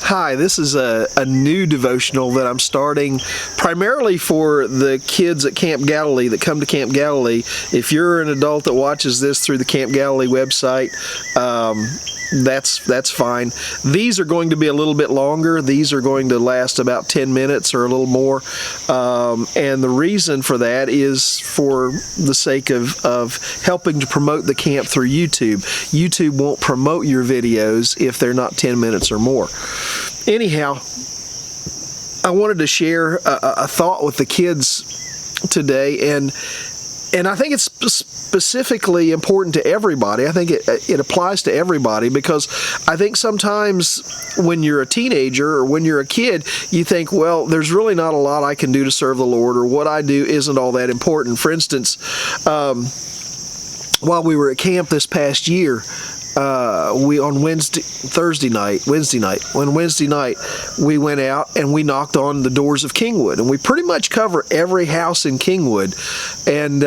Hi, this is a new devotional that I'm starting primarily for the kids at Camp Galilee that come to Camp Galilee. If you're an adult that watches this through the Camp Galilee website, that's fine. These are going to be a little bit longer. These are going to last about 10 minutes or a little more. And the reason for that is for the sake of helping to promote the camp through YouTube. YouTube won't promote your videos if they're not 10 minutes or more. Anyhow, I wanted to share a thought with the kids today, and I think it's specifically important to everybody. I think it applies to everybody, because I think sometimes when you're a teenager or when you're a kid, you think, well, there's really not a lot I can do to serve the Lord, or what I do isn't all that important. For instance, while we were at camp this past year, on Wednesday night, we went out and we knocked on the doors of Kingwood, and we pretty much cover every house in Kingwood, and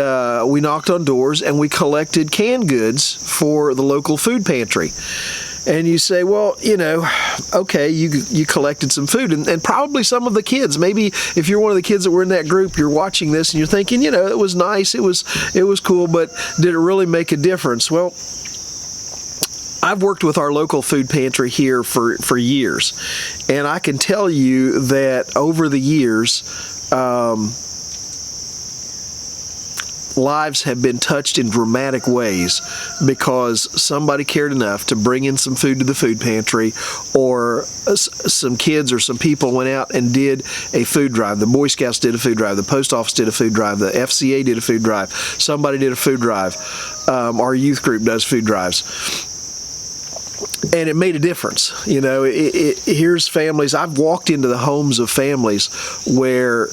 we knocked on doors and we collected canned goods for the local food pantry. And you say, well, okay, you collected some food, and probably some of the kids, maybe if you're one of the kids that were in that group, you're watching this and you're thinking, it was nice, it was cool, but did it really make a difference? Well, I've worked with our local food pantry here for years, and I can tell you that over the years, lives have been touched in dramatic ways because somebody cared enough to bring in some food to the food pantry, or some kids or some people went out and did a food drive. The Boy Scouts did a food drive, the post office did a food drive, the FCA did a food drive, somebody did a food drive, our youth group does food drives. And it made a difference. Here's families. I've walked into the homes of families where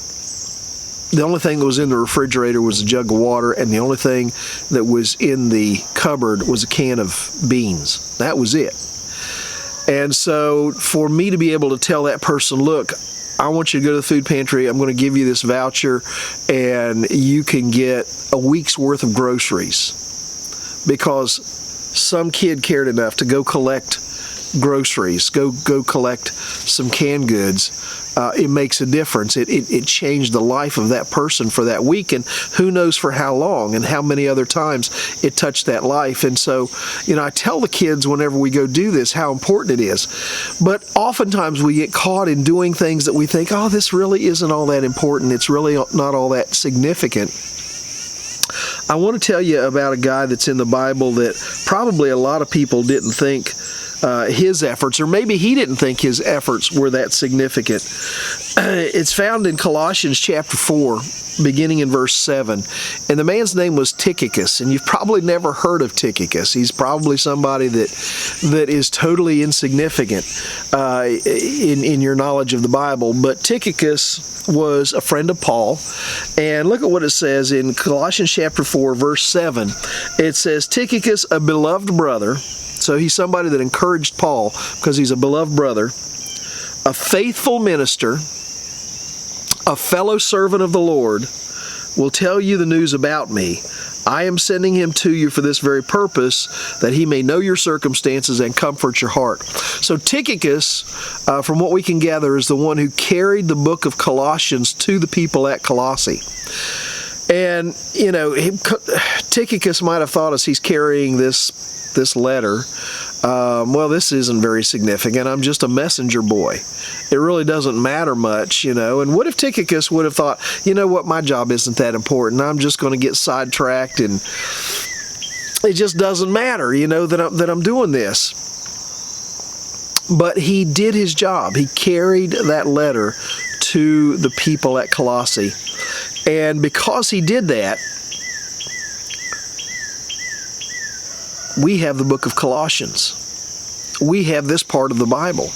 the only thing that was in the refrigerator was a jug of water, and the only thing that was in the cupboard was a can of beans. That was it. And so for me to be able to tell that person, look, I want you to go to the food pantry, I'm going to give you this voucher, and you can get a week's worth of groceries, because some kid cared enough to go collect groceries, go collect some canned goods. It makes a difference. It changed the life of that person for that week, and who knows for how long and how many other times it touched that life. And so, I tell the kids whenever we go do this how important it is. But oftentimes we get caught in doing things that we think, oh, this really isn't all that important. It's really not all that significant. I want to tell you about a guy that's in the Bible that probably a lot of people didn't think his efforts, or maybe he didn't think his efforts were that significant. It's found in Colossians chapter 4, beginning in verse 7. And the man's name was Tychicus, and you've probably never heard of Tychicus. He's probably somebody that is totally insignificant in your knowledge of the Bible. But Tychicus was a friend of Paul. And look at what it says in Colossians chapter 4, verse 7. It says, Tychicus, a beloved brother. So he's somebody that encouraged Paul because he's a beloved brother, a faithful minister, a fellow servant of the Lord, will tell you the news about me. I am sending him to you for this very purpose, that he may know your circumstances and comfort your heart. So Tychicus, from what we can gather, is the one who carried the book of Colossians to the people at Colossae. And, Tychicus might have thought, as he's carrying this letter, well, this isn't very significant. I'm just a messenger boy. It really doesn't matter much, And what if Tychicus would have thought, what, my job isn't that important. I'm just going to get sidetracked, and it just doesn't matter, that I'm doing this. But he did his job. He carried that letter to the people at Colossae. And because he did that, we have the book of Colossians. We have this part of the Bible.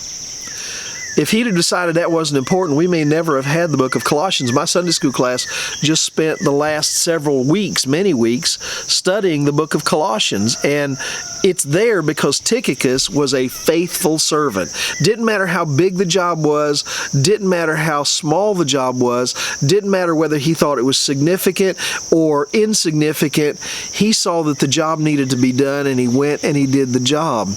If he'd have decided that wasn't important, we may never have had the book of Colossians. My Sunday school class just spent the last several weeks, many weeks, studying the book of Colossians. And it's there because Tychicus was a faithful servant. Didn't matter how big the job was, didn't matter how small the job was, didn't matter whether he thought it was significant or insignificant. He saw that the job needed to be done, and he went and he did the job.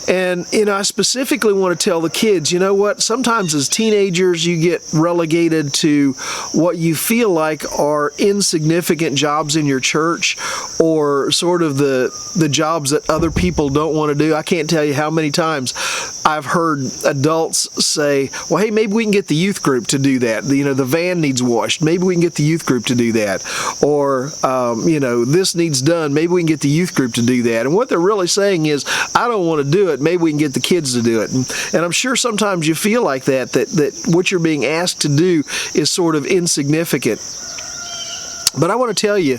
And, I specifically want to tell the kids, you know what, sometimes as teenagers you get relegated to what you feel like are insignificant jobs in your church, or sort of the jobs that other people don't want to do. I can't tell you how many times I've heard adults say, well, hey, maybe we can get the youth group to do that. The van needs washed. Maybe we can get the youth group to do that. Or, this needs done. Maybe we can get the youth group to do that. And what they're really saying is, I don't want to do it. Maybe we can get the kids to do it. And I'm sure sometimes you feel like that what you're being asked to do is sort of insignificant. But I want to tell you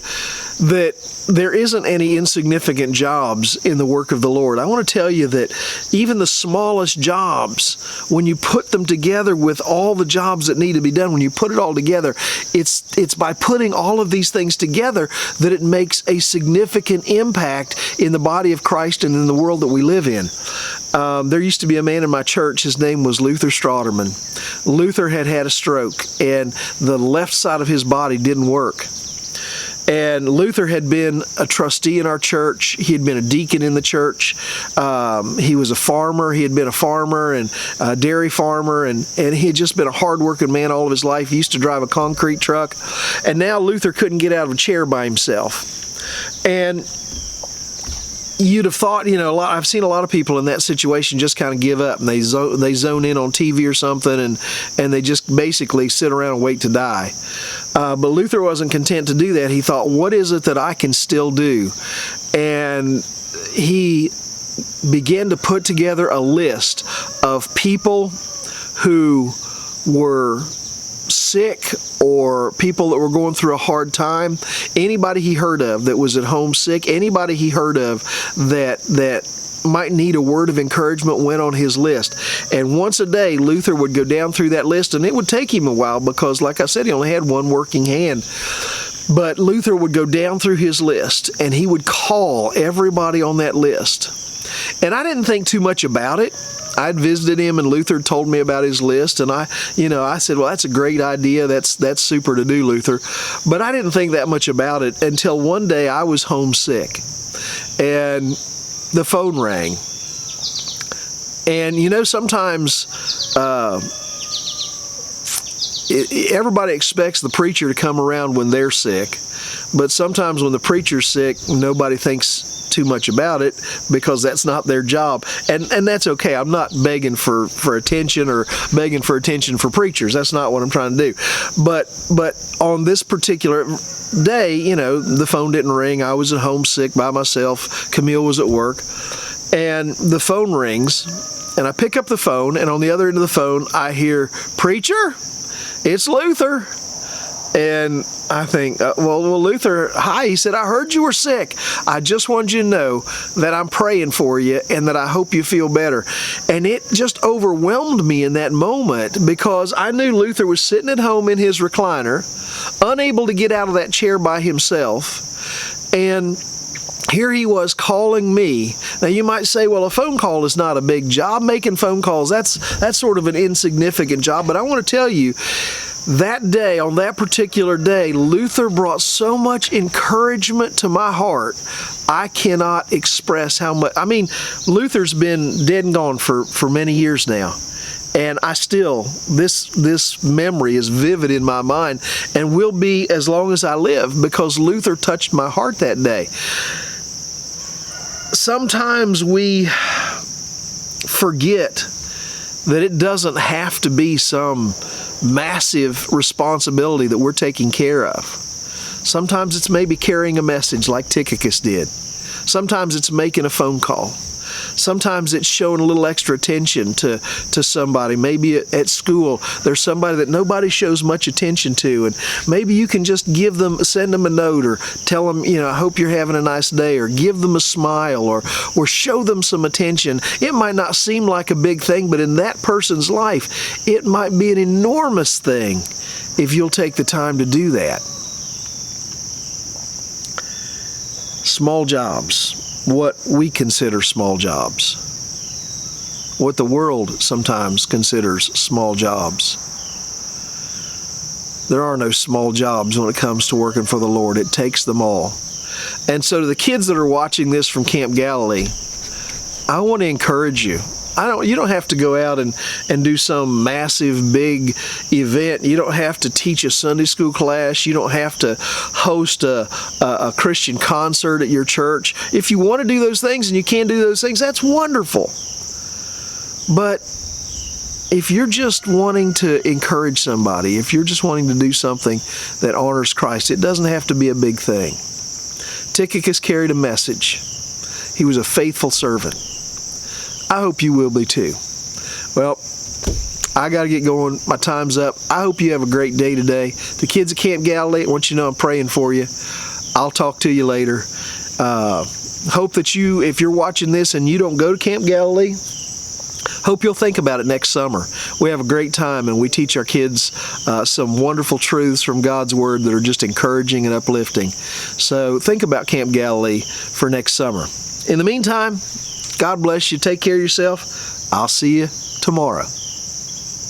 that there isn't any insignificant jobs in the work of the Lord. I want to tell you that even the smallest jobs, when you put them together with all the jobs that need to be done, when you put it all together, it's by putting all of these things together that it makes a significant impact in the body of Christ and in the world that we live in. There used to be a man in my church. His name was Luther Strotterman. Luther had a stroke, and the left side of his body didn't work. And Luther had been a trustee in our church. He had been a deacon in the church. He was a farmer. He had been a farmer and a dairy farmer, and he had just been a hard-working man all of his life. He used to drive a concrete truck. And now Luther couldn't get out of a chair by himself. And you'd have thought, I've seen a lot of people in that situation just kind of give up, and they zone in on TV or something, and they just basically sit around and wait to die. But Luther wasn't content to do that. He thought, what is it that I can still do? And he began to put together a list of people who were sick or people that were going through a hard time. Anybody he heard of that was at home sick, anybody he heard of that might need a word of encouragement went on his list. And once a day, Luther would go down through that list, and it would take him a while because, like I said, he only had one working hand. But Luther would go down through his list, and he would call everybody on that list. And I didn't think too much about it. I'd visited him, and Luther told me about his list, and I said, well, that's a great idea. That's super to do, Luther. But I didn't think that much about it until one day I was homesick, and the phone rang. And sometimes everybody expects the preacher to come around when they're sick, but sometimes when the preacher's sick, nobody thinks too much about it because that's not their job, and that's okay. I'm not begging for attention or begging for attention for preachers. That's not what I'm trying to do. But on this particular day, the phone didn't ring. I was at home sick by myself. Camille was at work, and the phone rings, and I pick up the phone, and on the other end of the phone, I hear, "Preacher, it's Luther." And I think, well, Luther, hi. He said, I heard you were sick. I just wanted you to know that I'm praying for you and that I hope you feel better. And it just overwhelmed me in that moment because I knew Luther was sitting at home in his recliner, unable to get out of that chair by himself. And here he was calling me. Now you might say, well, a phone call is not a big job. Making phone calls, that's sort of an insignificant job. But I want to tell you, that day, on that particular day, Luther brought so much encouragement to my heart, I cannot express how much. I mean, Luther's been dead and gone for many years now. And I still, this memory is vivid in my mind and will be as long as I live because Luther touched my heart that day. Sometimes we forget that it doesn't have to be some massive responsibility that we're taking care of. Sometimes it's maybe carrying a message like Tychicus did. Sometimes it's making a phone call. Sometimes it's showing a little extra attention to somebody. Maybe at school, there's somebody that nobody shows much attention to, and maybe you can just send them a note or tell them, I hope you're having a nice day, or give them a smile, or show them some attention. It might not seem like a big thing, but in that person's life, it might be an enormous thing if you'll take the time to do that. Small jobs. What we consider small jobs, what the world sometimes considers small jobs. There are no small jobs when it comes to working for the Lord. It takes them all. And so to the kids that are watching this from Camp Galilee, I want to encourage you. You don't have to go out and do some massive big event. You don't have to teach a Sunday school class. You don't have to host a Christian concert at your church. If you want to do those things and you can do those things, that's wonderful. But if you're just wanting to encourage somebody, if you're just wanting to do something that honors Christ, it doesn't have to be a big thing. Tychicus carried a message. He was a faithful servant. I hope you will be too. Well, I got to get going. My time's up. I hope you have a great day today. The kids at Camp Galilee, I want you to know I'm praying for you. I'll talk to you later. Hope that if you're watching this and you don't go to Camp Galilee, hope you'll think about it next summer. We have a great time and we teach our kids some wonderful truths from God's Word that are just encouraging and uplifting. So think about Camp Galilee for next summer. In the meantime, God bless you. Take care of yourself. I'll see you tomorrow.